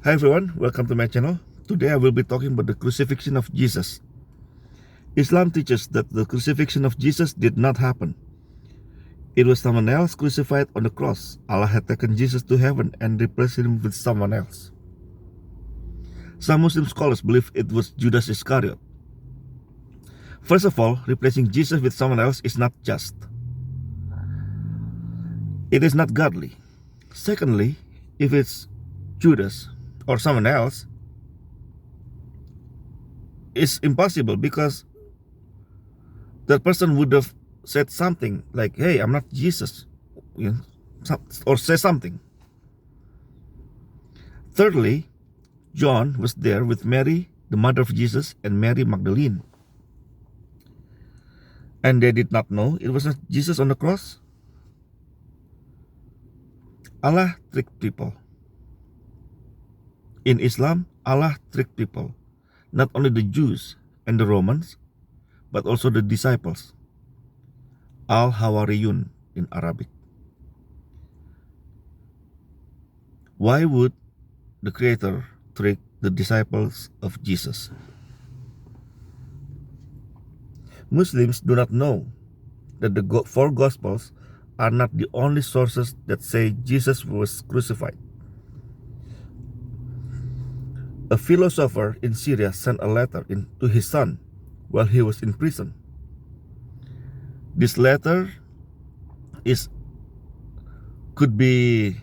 Hi everyone, welcome to my channel. Today I will be talking about the crucifixion of Jesus. Islam teaches that the crucifixion of Jesus did not happen. It was someone else crucified on the cross. Allah had taken Jesus to heaven and replaced him with someone else. Some Muslim scholars believe it was Judas Iscariot. First of all, replacing Jesus with someone else is not just. It is not godly. Secondly, if it's Judas or someone else, it's impossible because that person would have said something like, hey, I'm not Jesus, or say something. Thirdly, John was there with Mary, the mother of Jesus, and Mary Magdalene. And they did not know it was not Jesus on the cross. Allah tricked people. In Islam, Allah tricked people, not only the Jews and the Romans, but also the disciples. Al-Hawariyun in Arabic. Why would the Creator trick the disciples of Jesus? Muslims do not know that the four Gospels are not the only sources that say Jesus was crucified. A philosopher in Syria sent a letter to his son while he was in prison. This letter could be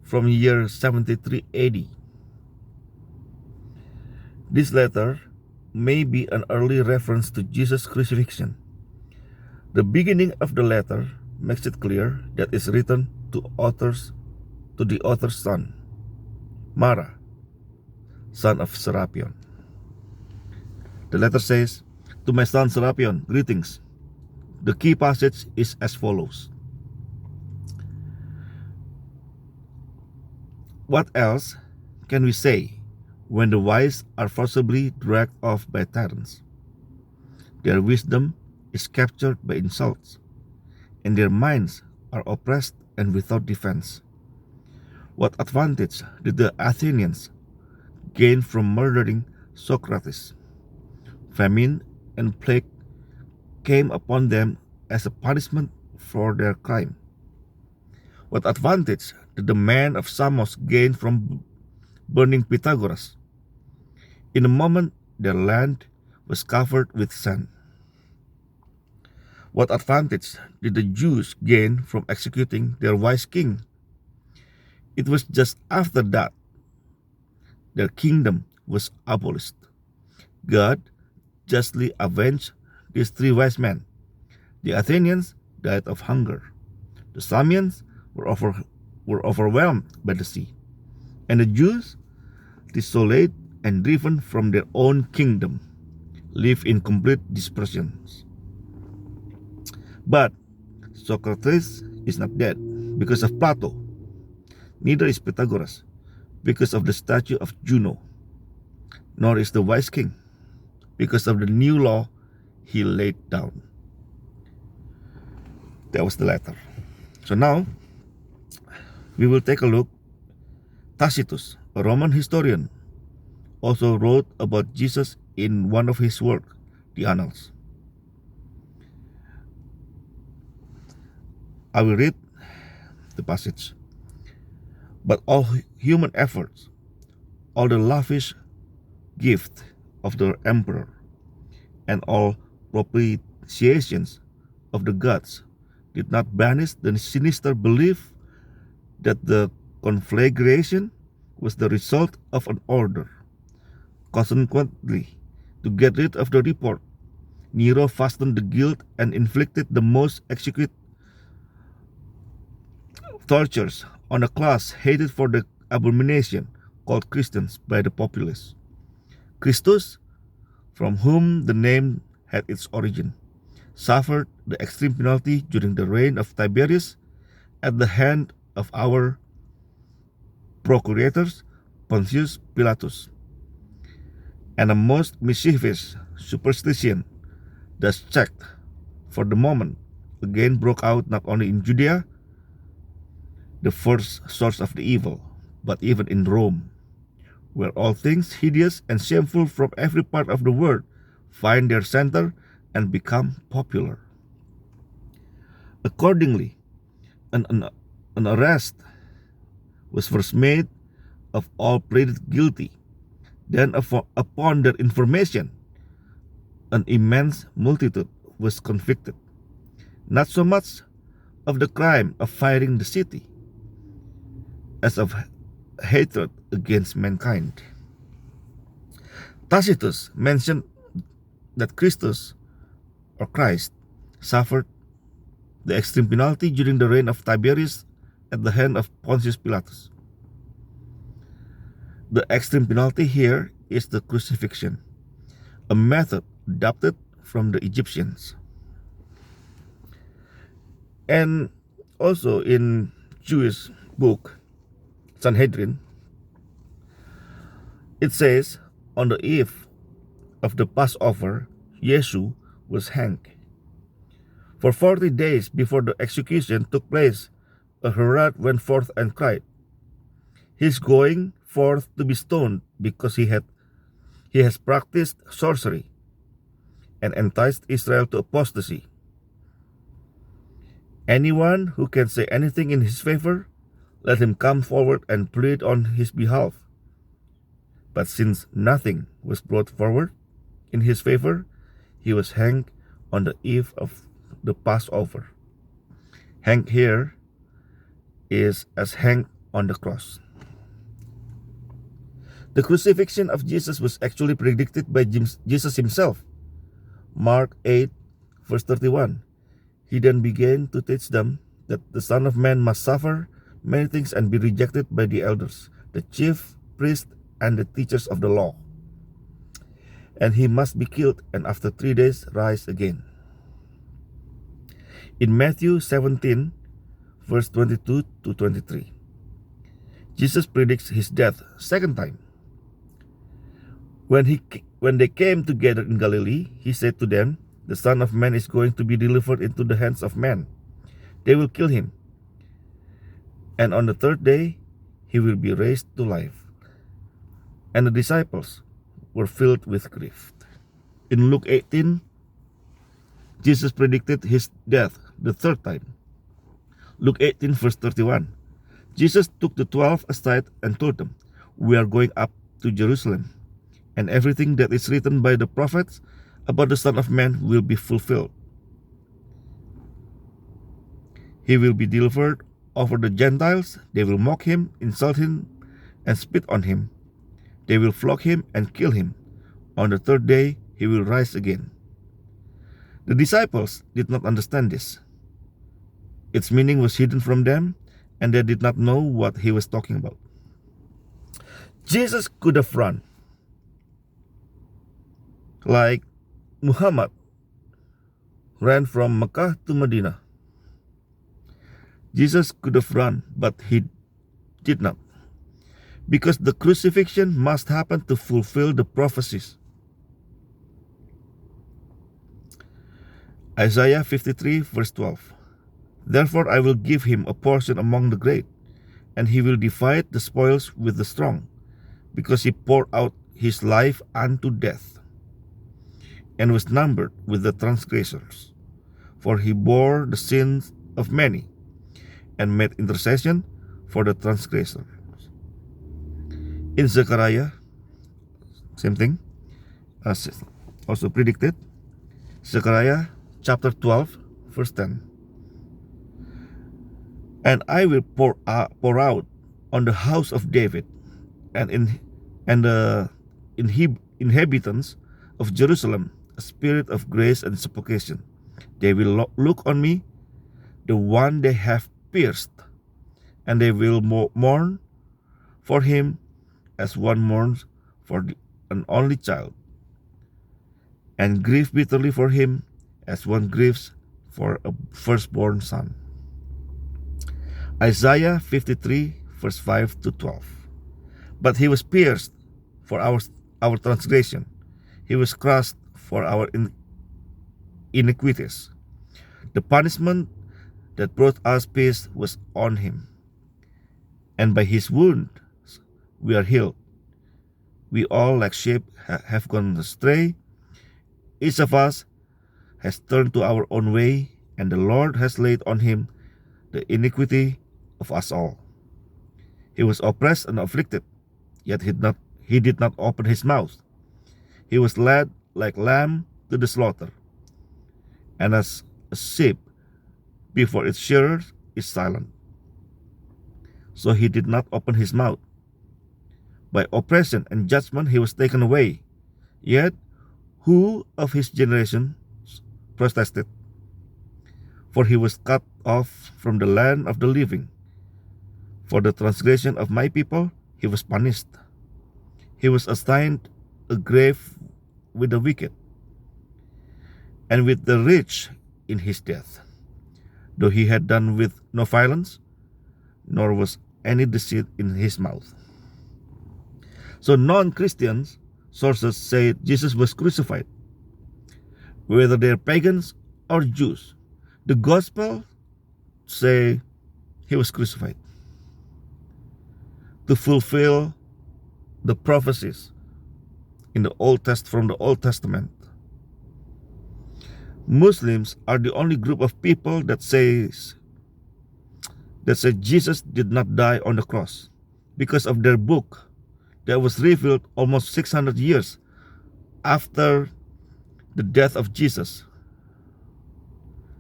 from year 73 AD. This letter may be an early reference to Jesus' crucifixion. The beginning of the letter makes it clear that it's written to the author's son, Mara, son of Serapion. The letter says, "To my son Serapion, greetings." The key passage is as follows. What else can we say when the wise are forcibly dragged off by tyrants? Their wisdom is captured by insults, and their minds are oppressed and without defense. What advantage did the Athenians gain from murdering Socrates? Famine and plague came upon them as a punishment for their crime. What advantage did the men of Samos gain from burning Pythagoras? In a moment, their land was covered with sand. What advantage did the Jews gain from executing their wise king? It was just after that their kingdom was abolished. God justly avenged these three wise men. The Athenians died of hunger. The Samians were overwhelmed by the sea. And the Jews, desolate and driven from their own kingdom, live in complete dispersion. But Socrates is not dead because of Plato. Neither is Pythagoras because of the statue of Juno. Nor is the wise king because of the new law he laid down. That was the letter. So now we will take a look. Tacitus, a Roman historian, also wrote about Jesus in one of his works, the Annals. I will read the passage. But all human efforts, all the lavish gift of the emperor, and all propitiations of the gods did not banish the sinister belief that the conflagration was the result of an order. Consequently, to get rid of the report, Nero fastened the guilt and inflicted the most exquisite tortures on a class hated for the abomination called Christians by the populace. Christus, from whom the name had its origin, suffered the extreme penalty during the reign of Tiberius at the hand of our procurators Pontius Pilatus. And a most mischievous superstition, thus checked for the moment, again broke out not only in Judea, the first source of the evil, but even in Rome, where all things hideous and shameful from every part of the world find their center and become popular. Accordingly, an arrest was first made of all pleaded guilty. Then, upon their information, an immense multitude was convicted, not so much of the crime of firing the city as of hatred against mankind. Tacitus mentioned that Christus, or Christ, suffered the extreme penalty during the reign of Tiberius at the hand of Pontius Pilatus. The extreme penalty here is the crucifixion, a method adopted from the Egyptians. And also in Jewish book Sanhedrin, it says, on the eve of the Passover, Yeshua was hanged. For 40 days before the execution took place, a herald went forth and cried, "He is going forth to be stoned because he has practiced sorcery and enticed Israel to apostasy. Anyone who can say anything in his favor, let him come forward and plead on his behalf." But since nothing was brought forward in his favor, he was hanged on the eve of the Passover. Hanged here is as hanged on the cross. The crucifixion of Jesus was actually predicted by Jesus himself. Mark 8, verse 31. He then began to teach them that the Son of Man must suffer many things and be rejected by the elders, the chief priests, and the teachers of the law. And he must be killed and after 3 days rise again. In Matthew 17, verse 22 to 23, Jesus predicts his death second time. When they came together in Galilee, he said to them, "The Son of Man is going to be delivered into the hands of men. They will kill him. And on the third day, he will be raised to life." And the disciples were filled with grief. In Luke 18, Jesus predicted his death the third time. Luke 18, verse 31. Jesus took the 12 aside and told them, "We are going up to Jerusalem, and everything that is written by the prophets about the Son of Man will be fulfilled. He will be delivered over the Gentiles. They will mock him, insult him, and spit on him. They will flog him and kill him. On the third day, he will rise again." The disciples did not understand this. Its meaning was hidden from them, and they did not know what he was talking about. Jesus could have run, like Muhammad ran from Mecca to Medina. Jesus could have run, but he did not, because the crucifixion must happen to fulfill the prophecies. Isaiah 53, verse 12. "Therefore I will give him a portion among the great, and he will divide the spoils with the strong, because he poured out his life unto death, and was numbered with the transgressors. For he bore the sins of many, and made intercession for the transgressors." In Zechariah, same thing, as also predicted. Zechariah chapter 12, verse 10. "And I will pour out on the house of David and the inhabitants of Jerusalem a spirit of grace and supplication. They will look on me, the one they have pierced, and they will mourn for him as one mourns for an only child, and grieve bitterly for him as one grieves for a firstborn son." Isaiah 53, verse 5 to 12. "But he was pierced for our transgression. He was crushed for our iniquities. The punishment that brought us peace was on him, and by his wounds we are healed. We all, like sheep, have gone astray. Each of us has turned to our own way, and the Lord has laid on him the iniquity of us all. He was oppressed and afflicted, yet he did not open his mouth. He was led like lamb to the slaughter, and as a sheep before its shearer is silent, so he did not open his mouth. By oppression and judgment he was taken away. Yet who of his generation protested? For he was cut off from the land of the living. For the transgression of my people he was punished. He was assigned a grave with the wicked, and with the rich in his death, though he had done with no violence, nor was any deceit in his mouth. So non-Christian sources say Jesus was crucified, whether they're pagans or Jews. The gospel say he was crucified to fulfill the prophecies in the from the Old Testament. Muslims are the only group of people that say Jesus did not die on the cross, because of their book that was revealed almost 600 years after the death of Jesus.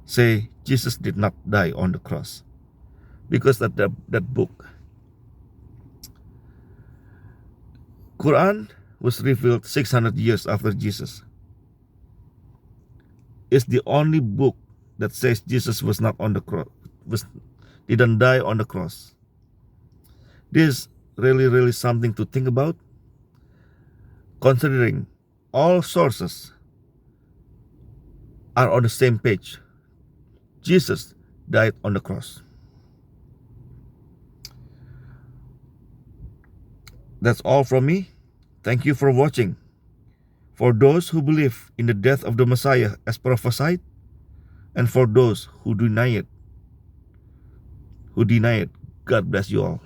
Say Jesus did not die on the cross because of that book. Quran was revealed 600 years after Jesus. It's the only book that says Jesus was not on the cross, didn't die on the cross. This is really something to think about, considering all sources are on the same page. Jesus died on the cross. That's all from me. Thank you for watching. For those who believe in the death of the Messiah as prophesied, and for those who deny it, God bless you all.